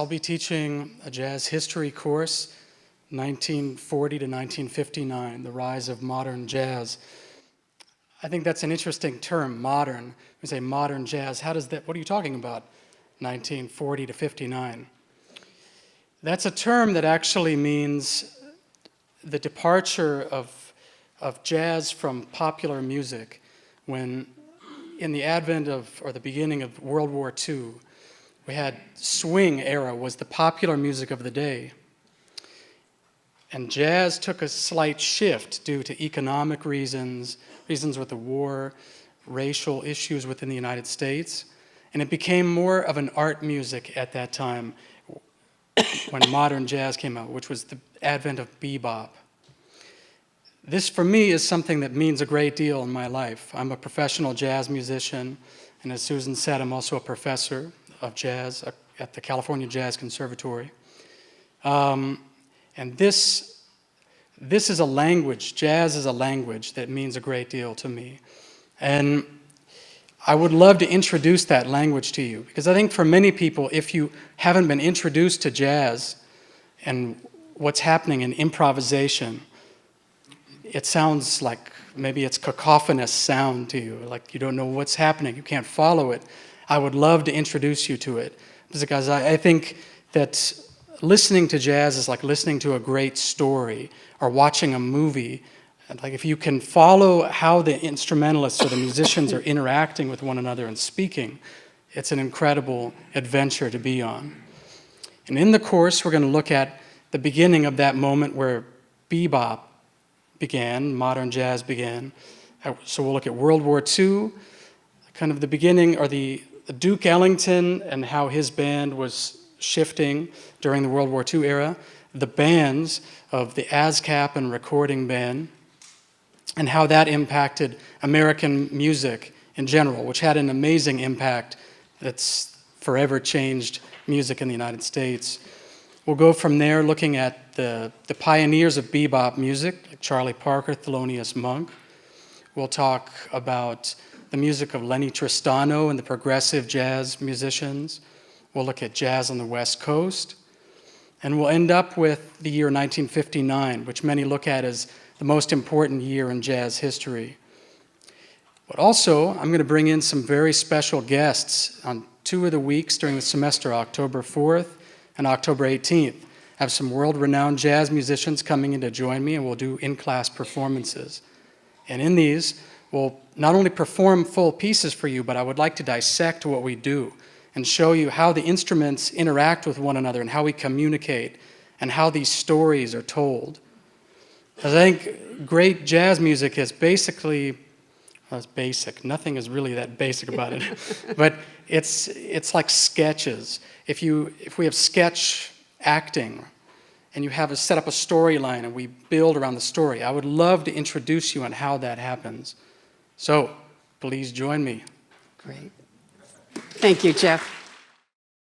I'll be teaching a jazz history course, 1940 to 1959, the rise of modern jazz. I think that's an interesting term, modern. We say modern jazz. What are you talking about? 1940 to 59. That's a term that actually means the departure of jazz from popular music when in the advent of, or the beginning of World War II, we had swing era was the popular music of the day. And jazz took a slight shift due to economic reasons with the war, racial issues within the United States, and it became more of an art music at that time when modern jazz came out, which was the advent of bebop. This, for me, is something that means a great deal in my life. I'm a professional jazz musician, and as Susan said, I'm also a professor of jazz at the California Jazz Conservatory. And this is a language, jazz is a language that means a great deal to me. And I would love to introduce that language to you, because I think for many people, if you haven't been introduced to jazz and what's happening in improvisation, it sounds like maybe it's cacophonous sound to you, like you don't know what's happening, you can't follow it. I would love to introduce you to it, because I think that listening to jazz is like listening to a great story or watching a movie. Like if you can follow how the instrumentalists or the musicians are interacting with one another and speaking, it's an incredible adventure to be on. And in the course, we're going to look at the beginning of that moment where bebop began, modern jazz began. So we'll look at World War II, kind of the beginning, or the Duke Ellington and how his band was shifting during the World War II era, the bands of the ASCAP and recording band, and how that impacted American music in general, which had an amazing impact that's forever changed music in the United States. We'll go from there looking at the pioneers of bebop music, like Charlie Parker, Thelonious Monk. We'll talk about the music of Lenny Tristano and the progressive jazz musicians. We'll look at jazz on the West Coast. And we'll end up with the year 1959, which many look at as the most important year in jazz history. But also, I'm going to bring in some very special guests on 2 of the weeks during the semester, October 4th and October 18th. I have some world-renowned jazz musicians coming in to join me, and we'll do in-class performances. And in these, we'll not only perform full pieces for you, but I would like to dissect what we do and show you how the instruments interact with one another and how we communicate and how these stories are told. I think great jazz music is basically, well, it's basic. Nothing is really that basic about it. But it's like sketches. If we have sketch acting and you have set up a storyline and we build around the story, I would love to introduce you on how that happens. So please join me. Great. Thank you, Jeff.